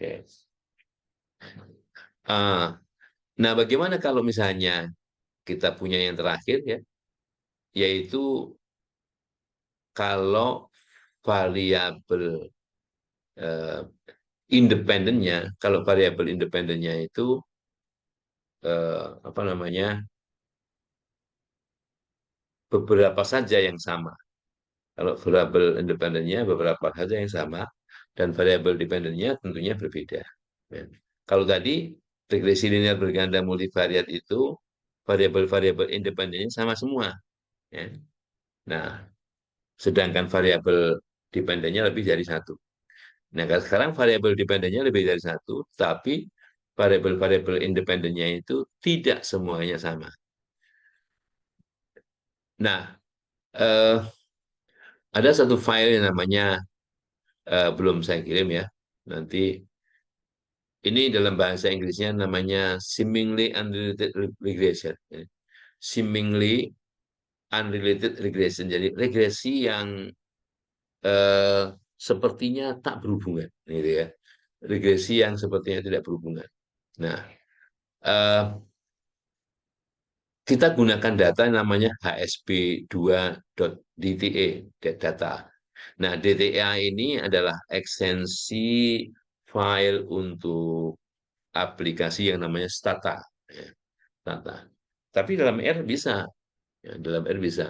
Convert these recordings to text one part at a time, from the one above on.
Oke. Ah, nah, bagaimana kalau misalnya kita punya yang terakhir ya, yaitu kalau variabel eh, independennya, kalau variabel independennya itu apa namanya, beberapa saja yang sama. Kalau variabel independennya beberapa saja yang sama, dan variabel dependennya tentunya berbeda. Ya. Kalau tadi regresi linear berganda multivariat itu variabel-variabel independennya sama semua. Ya. Nah, sedangkan variabel dependennya lebih dari satu. Nah, sekarang variabel dependennya lebih dari satu, tapi variabel-variabel independennya itu tidak semuanya sama. Nah, eh, ada satu file yang namanya belum saya kirim ya. Nanti ini dalam bahasa Inggrisnya namanya seemingly unrelated regression. Seemingly unrelated regression. Jadi regresi yang eh, sepertinya tak berhubungan, gitu ya. Regresi yang sepertinya tidak berhubungan. Nah, eh, kita gunakan data yang namanya hsp2.dta data. Nah, DTA ini adalah ekstensi file untuk aplikasi yang namanya Stata. Ya, Stata. Tapi dalam R bisa, ya, dalam R bisa.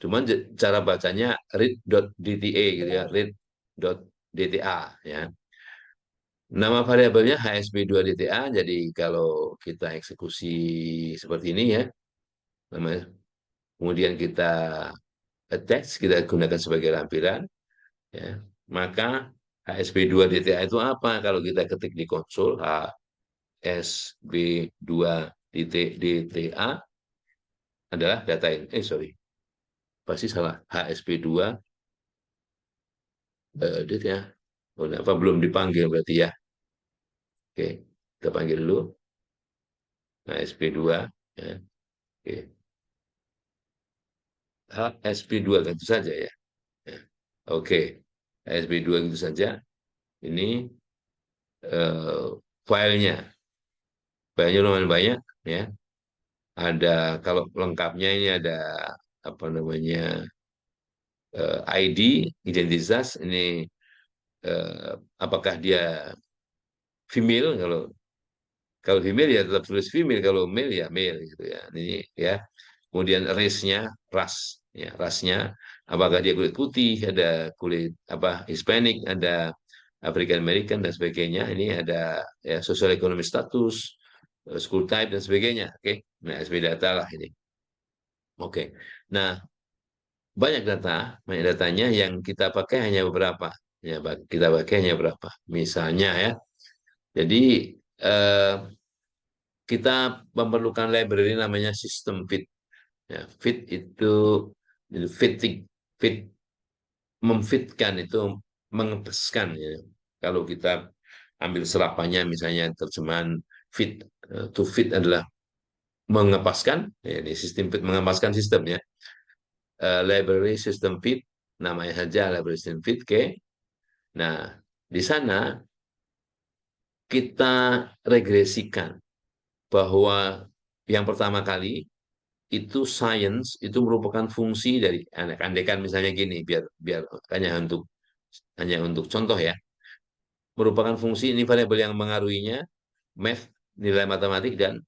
Cuman cara bacanya read.dta gitu ya, read.dta ya. Nama variabelnya hsp2dta. Jadi kalau kita eksekusi seperti ini ya, namanya. Kemudian kita attach, kita gunakan sebagai lampiran, ya. Maka HSP2DTA itu apa? Kalau kita ketik di konsol HSP2DTA adalah data ini. Sorry, pasti salah. HSP2 DTA. Oh, apa belum dipanggil berarti ya? Oke, kita panggil dulu HSP2. Ya. Oke, HSP2 tentu saja ya. Ya. Oke, HSP2 itu saja. Ini eh, filenya. Filenya lumayan banyak ya. Ada kalau lengkapnya ini ada apa namanya ID, identitas ini eh, apakah dia female, kalau kalau female ya tetap tulis female, kalau male ya male gitu ya. Ini ya. Kemudian race-nya, ras ya, rasnya apakah dia kulit putih, ada kulit apa Hispanic, ada African American dan sebagainya. Ini ada ya social economic status, school type dan sebagainya. Oke. Nah, SP data lah ini. Oke. Nah, banyak datanya yang kita pakai hanya beberapa. Ya, kita pakai hanya beberapa. Misalnya ya, jadi eh, kita memerlukan library namanya system fit. Ya, fit itu fitting, fit memfitkan itu mengepeskan ya. Kalau kita ambil serapannya misalnya terjemahan fit, to fit adalah mengepaskan, ya, ini sistem fit mengepaskan sistemnya. Library system fit namanya saja library system fit. Oke. Nah, di sana kita regresikan bahwa yang pertama kali itu science itu merupakan fungsi dari anak andekan misalnya gini, biar biar hanya untuk contoh ya, merupakan fungsi ini variabel yang mengaruhinya math, nilai matematik, dan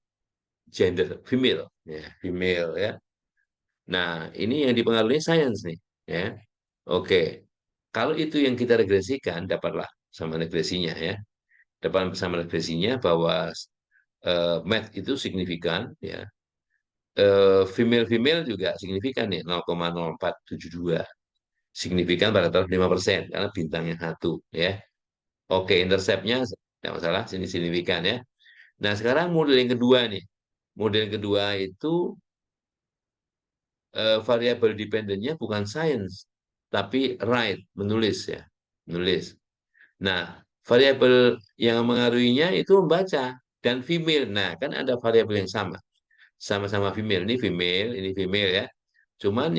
gender female ya, female ya. Nah, ini yang dipengaruhi science nih ya. Oke. Kalau itu yang kita regresikan, dapatlah sama regresinya ya. Dapat sama regresinya bahwa math itu signifikan ya. Female-female juga signifikan nih 0,0472. Signifikan pada taraf 5% karena bintangnya satu ya. Oke, interceptnya tidak masalah, sini signifikan ya. Nah, sekarang model yang kedua nih. Model yang kedua itu variabel dependennya bukan science, tapi write, menulis ya. Menulis. Nah, variabel yang mengaruhinya itu membaca dan female. Nah, kan ada variabel yang sama. Sama-sama female. Ini female ya. Cuman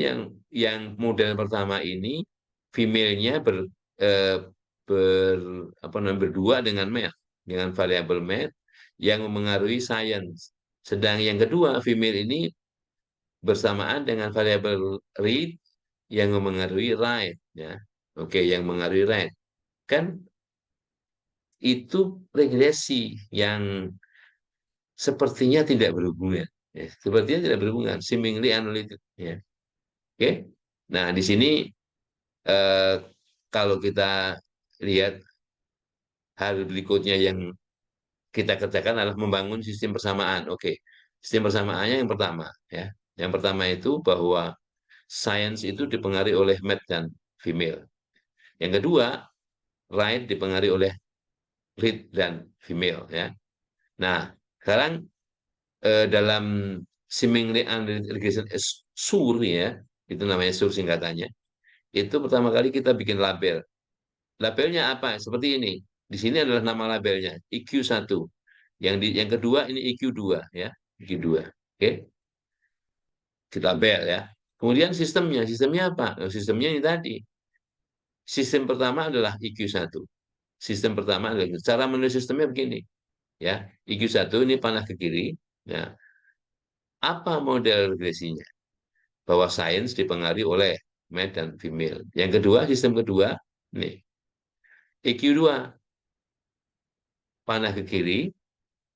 yang model pertama ini female-nya eh, ber apa namanya berdua dengan male. dengan variabel math yang memengaruhi science. Sedang yang kedua, female ini bersamaan dengan variabel read yang memengaruhi write. Ya. Oke, yang mengaruhi write. Kan itu regresi yang sepertinya tidak berhubungan. Ya, sepertinya tidak berhubungan, seemingly unrelated. Ya. Oke. Nah, di sini eh, kalau kita lihat hal berikutnya yang kita kerjakan adalah membangun sistem persamaan. Oke, sistem persamaannya yang pertama, ya. Yang pertama itu bahwa science itu dipengaruhi oleh math dan female. Yang kedua, right dipengaruhi oleh read dan female, ya. Nah, sekarang dalam seemingly unrelated regression SUR, ya, itu namanya SUR singkatannya. Itu pertama kali kita bikin label. Labelnya apa? Seperti ini. Di sini adalah nama labelnya, IQ1. Yang kedua ini IQ2, ya. IQ2. Oke, kita label, ya. Kemudian sistemnya apa? Sistemnya ini tadi. Sistem pertama adalah IQ1. Sistem pertama adalah cara menulis sistemnya begini, ya. IQ1 ini panah ke kiri. Nah, apa model regresinya? Bahwa sains dipengaruhi oleh male dan female. Yang kedua, sistem kedua, nih, IQ2 panah ke kiri,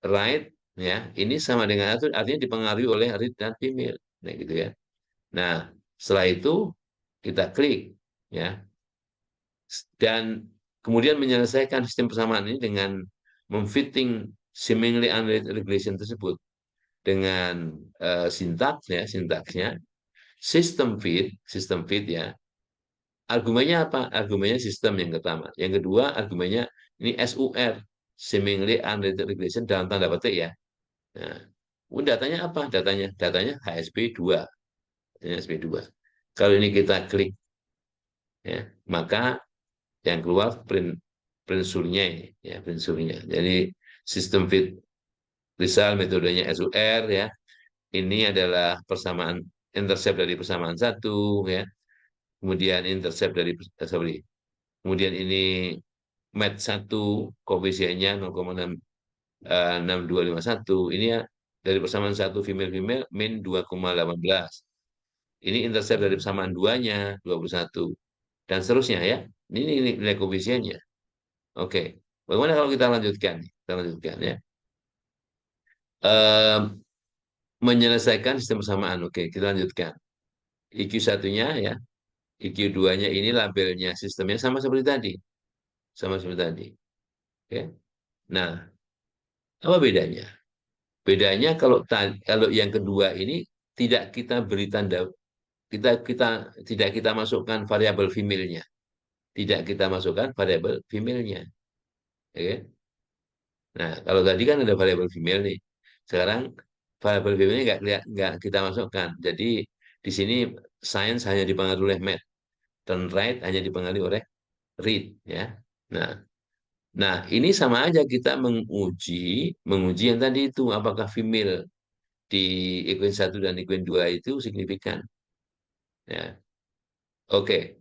right, ya, ini sama dengan artinya dipengaruhi oleh read dan female, nah gitu ya. Nah, setelah itu kita klik, ya, dan kemudian menyelesaikan sistem persamaan ini dengan memfitting seemingly unrelated regression tersebut dengan sintaks, ya, sintaksnya sistem fit, ya. Argumennya apa? Argumennya sistem yang pertama. Yang kedua, argumennya ini SUR, seemingly unrelated regression dalam tanda petik, ya. Nah, datanya apa? Datanya HSP2. HSP2. Kalau ini kita klik, ya, maka yang keluar print surnya ini, ya, print surnya. Jadi sistem fit result metodenya SUR, ya. Ini adalah persamaan intercept dari persamaan satu, ya. Kemudian intercept dari kemudian ini mat 1 koefisiennya 0,6251. Ini ya dari persamaan satu female-female min 2,18. Ini intercept dari persamaan duanya 21 dan seterusnya, ya. Ini nilai koefisiennya. Oke. Bagaimana kalau kita lanjutkan? Kita lanjutkan, ya. Ehm, Menyelesaikan sistem persamaan. Oke, kita lanjutkan. IQ1-nya, ya. IQ2-nya ini labelnya sistemnya sama seperti tadi. Sama seperti tadi. Oke. Nah, apa bedanya? Bedanya kalau yang kedua ini tidak kita beri tanda, kita kita tidak kita masukkan variabel female-nya, tidak kita masukkan variabel female-nya, oke. Nah, kalau tadi kan ada variabel female nih, sekarang variabel female-nya nggak kita masukkan. Jadi di sini science hanya dipengaruhi oleh math dan right hanya dipengaruhi oleh read, ya. Nah, nah, ini sama aja kita menguji yang tadi itu apakah female di ekuin 1 dan ekuin 2 itu signifikan. Ya. Oke,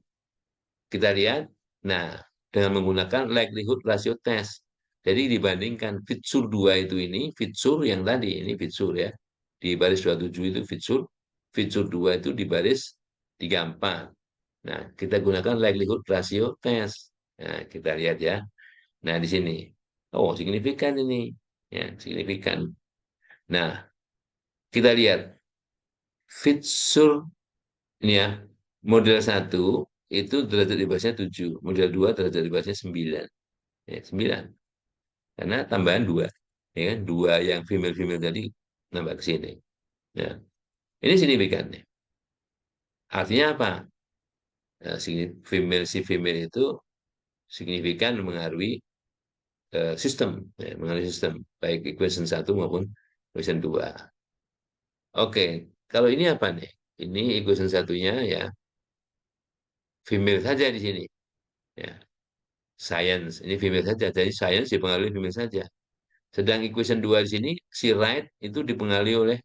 kita lihat. Nah, dengan menggunakan likelihood ratio test. Jadi dibandingkan Fitzur 2 itu ini, Fitzur yang tadi, ini Fitzur, ya. Di baris 27 itu Fitzur, Fitzur 2 itu di baris 34. Nah, kita gunakan likelihood ratio test. Nah, kita lihat, ya. Nah, di sini. Oh, signifikan ini. Ya, signifikan. Nah, kita lihat. Fitzur ini, ya, model satu itu derajat bebasnya 7, model 2 derajat bebasnya 9. Ya, 9. Karena tambahan 2. Ya kan? 2 yang female-female tadi nambah ke sini. Ya. Ini signifikan. Ya. Artinya apa? Nah, si female itu signifikan mengaruhi sistem. Ya, mengaruhi sistem. Baik equation 1 maupun equation 2. Oke. Kalau ini apa nih? Ini equation satunya, ya, female saja di sini. Ya. Science, ini female saja. Jadi science dipengaruhi female saja. Sedang equation 2 di sini, si right itu dipengaruhi oleh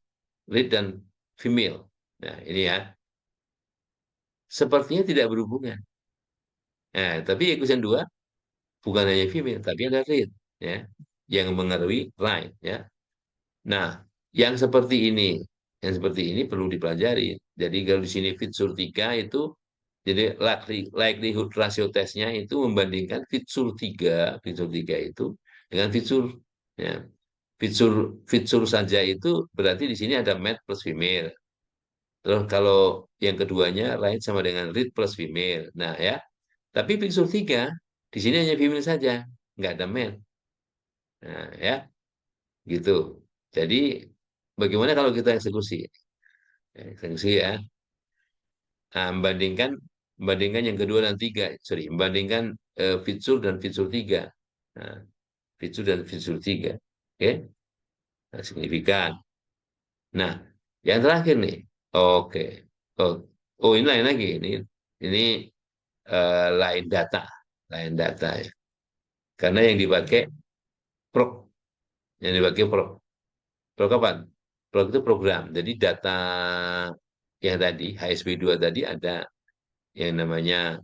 read dan female. Nah, ini, ya. Sepertinya tidak berhubungan. Nah, tapi equation 2 bukan hanya female, tapi ada read. Ya. yang mengerui right ya. Nah, yang seperti ini perlu dipelajari. Jadi kalau di sini fitur 3 itu jadi likelihood ratio tesnya itu membandingkan fitur 3 itu dengan fitur ya. Fitur saja itu berarti di sini ada male plus female. Terus kalau yang keduanya right sama dengan read plus female. Nah ya, tapi fitur 3 di sini hanya female saja, nggak ada male. Nah ya, gitu. Jadi bagaimana kalau kita eksekusi? Eksekusi ya. Nah, membandingkan yang kedua dan tiga, sorry, membandingkan fitur dan fitur 3. Nah, fitur dan fitur 3. Oke, nah, signifikan. Nah, yang terakhir nih. Oke. Oh, oh ini lain lagi. Ini lain data. Lain data ya. Karena yang dipakai proc. Yang dipakai proc. Proc apa? Proc itu program. Jadi data yang tadi, HSP2 tadi ada yang namanya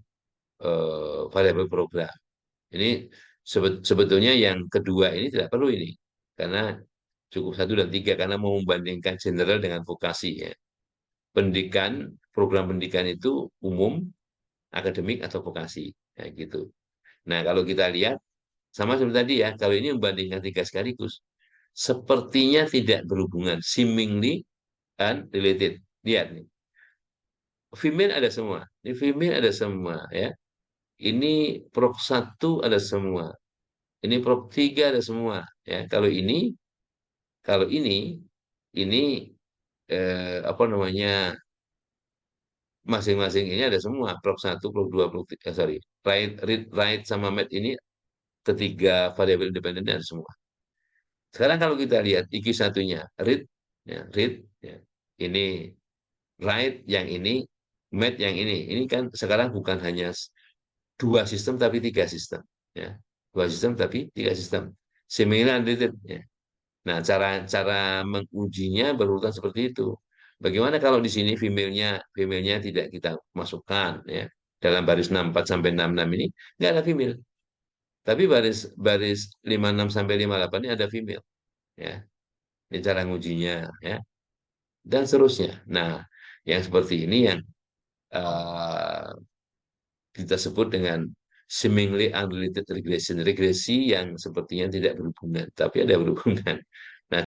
variabel program. Ini sebetulnya yang kedua ini tidak perlu ini. Karena cukup 1 dan 3 karena mau membandingkan general dengan vokasi ya. Pendidikan, program pendidikan itu umum, akademik atau vokasi. Ya, gitu. Nah, kalau kita lihat, sama seperti tadi ya, kalau ini membandingkan 3 sekaligus, sepertinya tidak berhubungan, seemingly unrelated. Lihat nih, female ada semua, ini female ada semua ya. Ini prop 1 ada semua, ini prop 3 ada semua ya. Kalau ini apa namanya, masing-masing ini ada semua, prop 1, prop 2, prop 3, sorry, right, read, write sama math ini ketiga variabel independen ada semua. Sekarang kalau kita lihat IQ satunya, read, ya. Ini write yang ini, math yang ini. Ini kan sekarang bukan hanya 2 sistem tapi 3 sistem. Ya. 2 sistem tapi 3 sistem. Similar related. Ya. Nah, cara cara mengujinya berurutan seperti itu. Bagaimana kalau di sini female-nya tidak kita masukkan ya. Dalam baris 64 sampai 66 ini nggak ada female. Tapi baris baris 56 sampai 58 ini ada female ya. Ini cara ngujinya ya. Dan seterusnya. Nah, yang seperti ini yang eh, kita sebut dengan seemingly unrelated regression, regresi yang sepertinya tidak berhubungan, tapi ada berhubungan.